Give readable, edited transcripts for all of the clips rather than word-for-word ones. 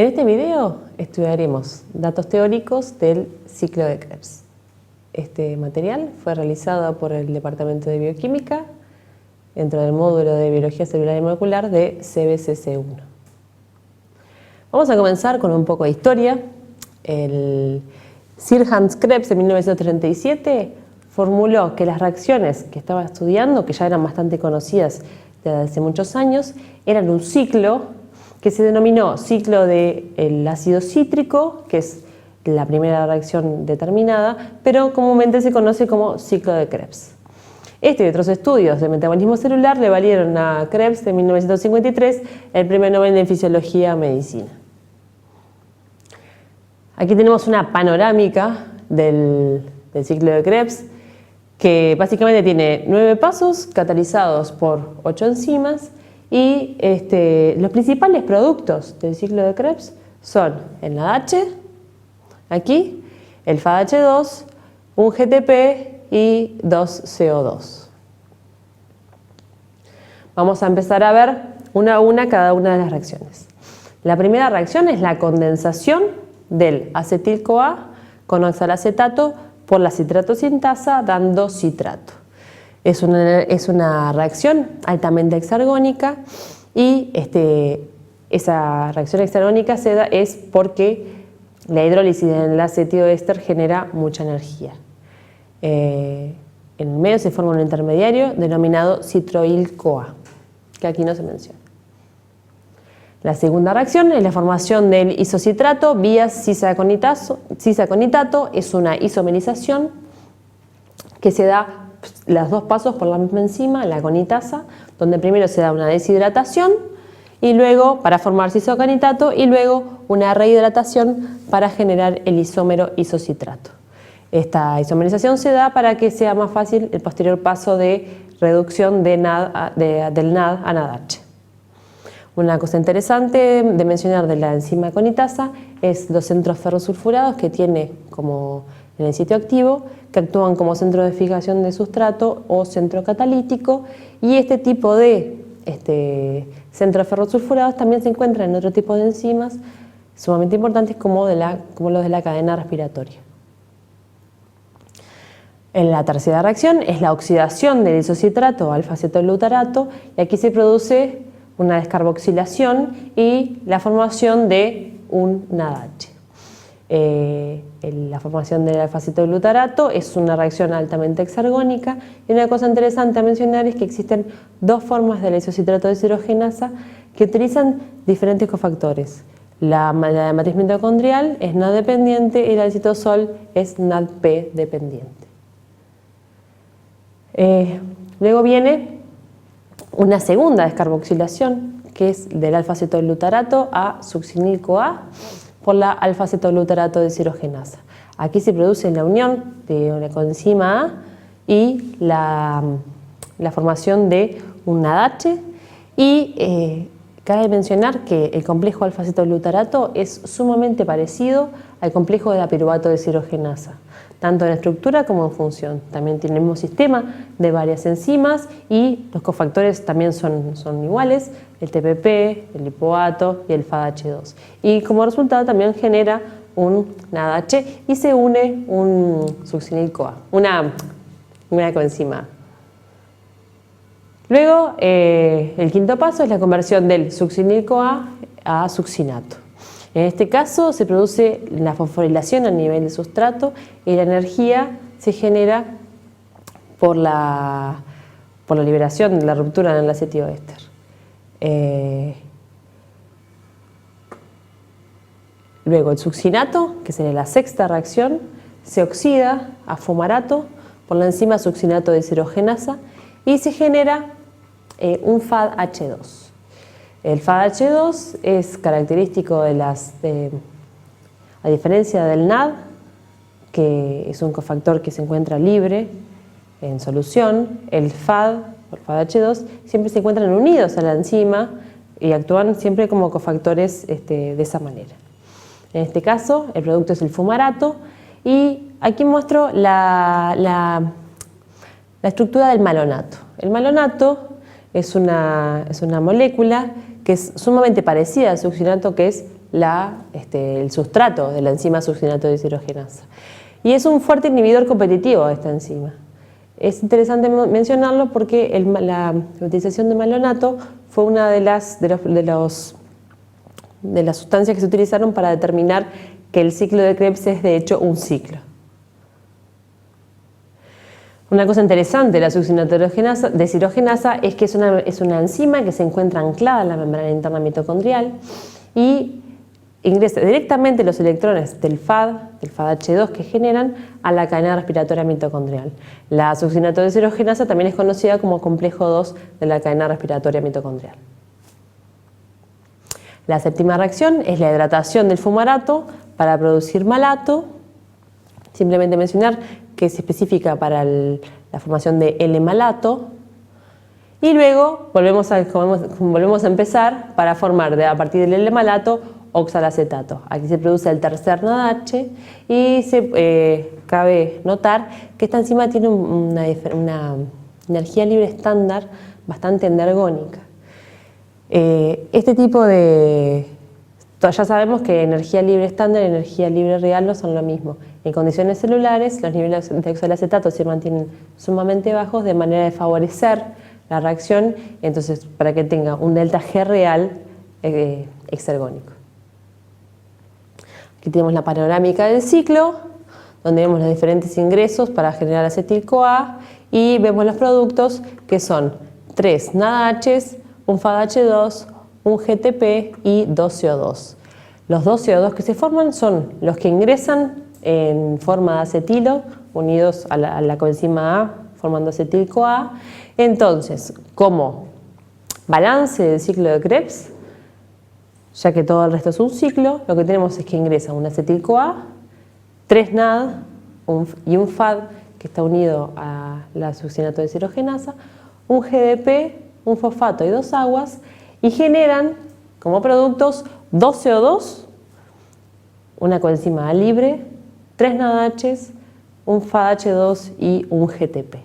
En este video estudiaremos datos teóricos del ciclo de Krebs. Este material fue realizado por el Departamento de Bioquímica dentro del módulo de Biología Celular y Molecular de CBCC1. Vamos a comenzar con un poco de historia. El Sir Hans Krebs en 1937 formuló que las reacciones que estaba estudiando, que ya eran bastante conocidas desde hace muchos años, eran un ciclo que se denominó ciclo del ácido cítrico, que es la primera reacción determinada, pero comúnmente se conoce como ciclo de Krebs. Este y otros estudios de metabolismo celular le valieron a Krebs en 1953 el Premio Nobel de Fisiología o Medicina. Aquí tenemos una panorámica del ciclo de Krebs que básicamente tiene 9 pasos catalizados por 8 enzimas y los principales productos del ciclo de Krebs son el NADH, aquí, el FADH2, un GTP y 2CO2. Vamos a empezar a ver una a una cada una de las reacciones. La primera reacción es la condensación del acetil-CoA con oxalacetato por la citrato sintasa dando citrato. Es una reacción altamente hexargónica y esa reacción hexargónica se da es porque la hidrólisis del acetioéster genera mucha energía. En el medio se forma un intermediario denominado citroil-CoA, que aquí no se menciona. La segunda reacción es la formación del isocitrato vía cisaconitato. Es una isomerización que se da los dos pasos por la misma enzima, la conitasa, donde primero se da una deshidratación y luego para formar cisaconitato y luego una rehidratación para generar el isómero isocitrato. Esta isomerización se da para que sea más fácil el posterior paso de reducción del NAD a NADH. Una cosa interesante de mencionar de la enzima conitasa es los centros ferrosulfurados que tiene como en el sitio activo, que actúan como centro de fijación de sustrato o centro catalítico, y este tipo de centros ferrosulfurados también se encuentran en otro tipo de enzimas sumamente importantes como los de la cadena respiratoria. En la tercera reacción es la oxidación del isocitrato alfa-acetoglutarato, y aquí se produce una descarboxilación y la formación de un NADH. La formación del alfa-acetoglutarato es una reacción altamente hexargónica, y una cosa interesante a mencionar es que existen dos formas de la isocitrato deshidrogenasa que utilizan diferentes cofactores. La matriz mitocondrial es NAD dependiente y la del citosol es NADP dependiente. Luego viene una segunda descarboxilación, que es del alfa-acetoglutarato a succinil-CoA por la alfa-acetoglutarato deshidrogenasa. Aquí se produce la unión de una coenzima A y la formación de un NADH, y cabe mencionar que el complejo alfa-acetoglutarato es sumamente parecido al complejo de la piruvato deshidrogenasa, tanto en estructura como en función. También tiene el mismo sistema de varias enzimas y los cofactores también son iguales, el TPP, el lipoato y el FADH2. Y como resultado también genera un NADH y se une un succinil-CoA, una coenzima. Luego, el quinto paso es la conversión del succinil-CoA a succinato. En este caso se produce la fosforilación a nivel de sustrato y la energía se genera por la liberación de la ruptura en el acetioéster. Luego el succinato, que sería la sexta reacción, se oxida a fumarato por la enzima succinato deshidrogenasa y se genera un FADH2. El FADH2 es característico a diferencia del NAD, que es un cofactor que se encuentra libre en solución. El FADH2 siempre se encuentran unidos a la enzima y actúan siempre como cofactores de esa manera. En este caso, el producto es el fumarato, y aquí muestro la estructura del malonato. El malonato es una molécula que es sumamente parecida al succinato, que es el sustrato de la enzima succinato deshidrogenasa. Y es un fuerte inhibidor competitivo de esta enzima. Es interesante mencionarlo porque la utilización de malonato fue una de las sustancias que se utilizaron para determinar que el ciclo de Krebs es de hecho un ciclo. Una cosa interesante de la succinato deshidrogenasa es que es una enzima que se encuentra anclada en la membrana interna mitocondrial y ingresa directamente los electrones del FADH2 que generan a la cadena respiratoria mitocondrial. La succinato deshidrogenasa también es conocida como complejo 2 de la cadena respiratoria mitocondrial. La séptima reacción es la hidratación del fumarato para producir malato. Simplemente mencionar que es específica para la formación de L-malato. Y luego volvemos a empezar para formar a partir del L-malato oxalacetato. Aquí se produce el tercer NADH y cabe notar que esta enzima tiene una energía libre estándar bastante energónica. Ya sabemos que energía libre estándar y energía libre real no son lo mismo. En condiciones celulares, los niveles de oxalacetato se mantienen sumamente bajos de manera de favorecer la reacción, entonces para que tenga un delta G real exergónico. Aquí tenemos la panorámica del ciclo, donde vemos los diferentes ingresos para generar acetil-CoA y vemos los productos que son 3 NADHs, un FADH2, un GTP y 2 CO2. Los 2 CO2 que se forman son los que ingresan en forma de acetilo unidos a la coenzima A formando acetil-CoA. Entonces, como balance del ciclo de Krebs, ya que todo el resto es un ciclo, lo que tenemos es que ingresa un acetil-CoA, 3 NAD y un FAD que está unido a la succinato deshidrogenasa, un GDP, un fosfato y 2 aguas, y generan como productos 2 CO2, una coenzima A libre, 3 NADHs, un FADH2 y un GTP.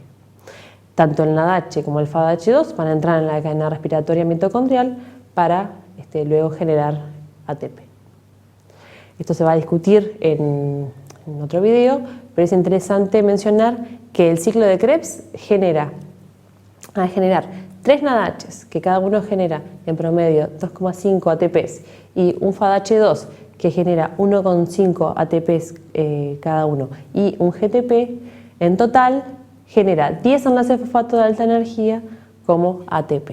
Tanto el NADH como el FADH2 van a entrar en la cadena respiratoria mitocondrial para luego generar ATP. Esto se va a discutir en otro video, pero es interesante mencionar que el ciclo de Krebs va a generar 3 NADHs, que cada uno genera en promedio 2,5 ATPs, y un FADH2, que genera 1,5 ATPs cada uno, y un GTP, en total genera 10 enlaces de fosfato de alta energía como ATP.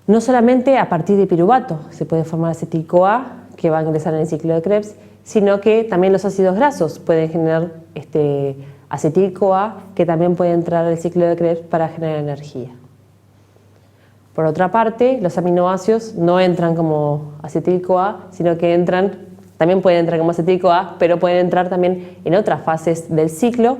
No solamente a partir de piruvato se puede formar acetil-CoA, que va a ingresar en el ciclo de Krebs, sino que también los ácidos grasos pueden generar acetil-CoA, que también puede entrar al ciclo de Krebs para generar energía. Por otra parte, los aminoácidos no entran como acetil-CoA, sino que también pueden entrar como acetil-CoA, pero pueden entrar también en otras fases del ciclo.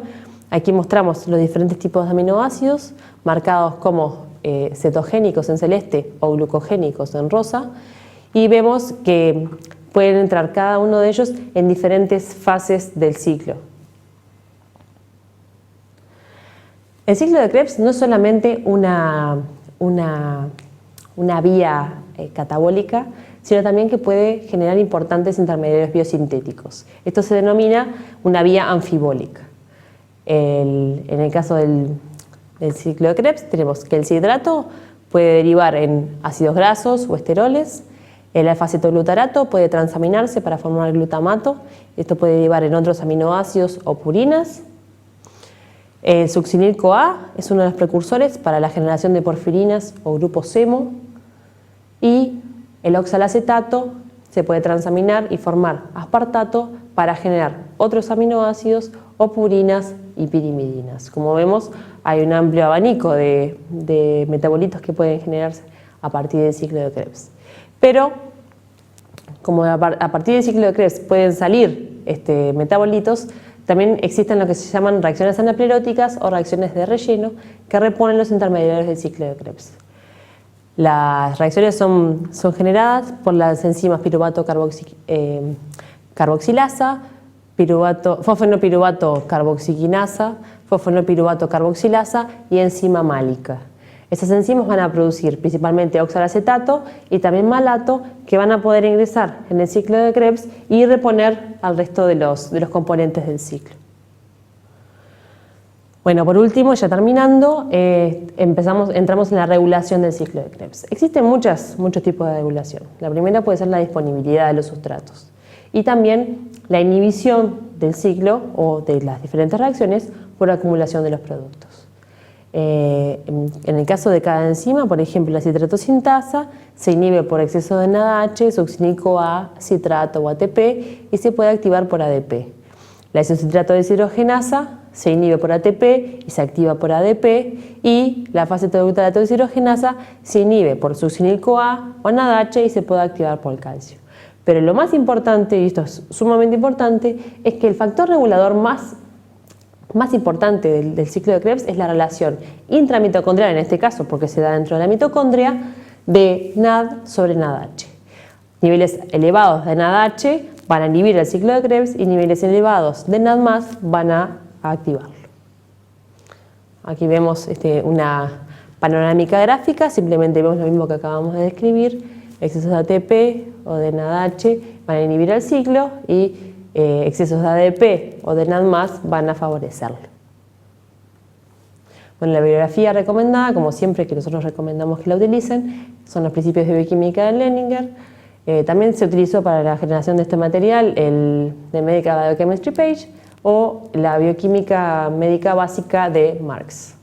Aquí mostramos los diferentes tipos de aminoácidos, marcados como cetogénicos en celeste o glucogénicos en rosa, y vemos que pueden entrar cada uno de ellos en diferentes fases del ciclo. El ciclo de Krebs no es solamente una vía catabólica, sino también que puede generar importantes intermediarios biosintéticos. Esto se denomina una vía anfibólica. En el caso del ciclo de Krebs tenemos que el citrato puede derivar en ácidos grasos o esteroles. El alfa-cetoglutarato puede transaminarse para formar glutamato. Esto puede derivar en otros aminoácidos o purinas. El succinil-CoA es uno de los precursores para la generación de porfirinas o grupos hemo. Y el oxalacetato se puede transaminar y formar aspartato para generar otros aminoácidos o purinas y pirimidinas. Como vemos, hay un amplio abanico de metabolitos que pueden generarse a partir del ciclo de Krebs. Pero, como a partir del ciclo de Krebs pueden salir metabolitos, también existen lo que se llaman reacciones anapleróticas o reacciones de relleno que reponen los intermediarios del ciclo de Krebs. Las reacciones son generadas por las enzimas piruvato carboxilasa, fosfenopiruvato carboxiquinasa, fosfenopiruvato carboxilasa y enzima málica. Esas enzimas van a producir principalmente oxalacetato y también malato, que van a poder ingresar en el ciclo de Krebs y reponer al resto de los componentes del ciclo. Bueno, por último, ya terminando, entramos en la regulación del ciclo de Krebs. Existen muchos tipos de regulación. La primera puede ser la disponibilidad de los sustratos y también la inhibición del ciclo o de las diferentes reacciones por acumulación de los productos. En el caso de cada enzima, por ejemplo, la citratosintasa se inhibe por exceso de NADH, succinil-CoA, citrato o ATP y se puede activar por ADP. La isocitrato deshidrogenasa se inhibe por ATP y se activa por ADP, y la alfa-cetoglutarato deshidrogenasa se inhibe por succinil-CoA o NADH y se puede activar por calcio. Pero lo más importante, y esto es sumamente importante, es que el factor regulador más importante del ciclo de Krebs es la relación intramitocondrial, en este caso porque se da dentro de la mitocondria, de NAD sobre NADH. Niveles elevados de NADH van a inhibir el ciclo de Krebs y niveles elevados de NAD+ van a activarlo. Aquí vemos una panorámica gráfica, simplemente vemos lo mismo que acabamos de describir. Excesos de ATP o de NADH van a inhibir el ciclo y excesos de ADP o de NAD+ van a favorecerlo. Bueno, la bibliografía recomendada, como siempre que nosotros recomendamos que la utilicen, son los principios de bioquímica de Leninger. También se utilizó para la generación de este material el The Medical Biochemistry Page o la bioquímica médica básica de Marx.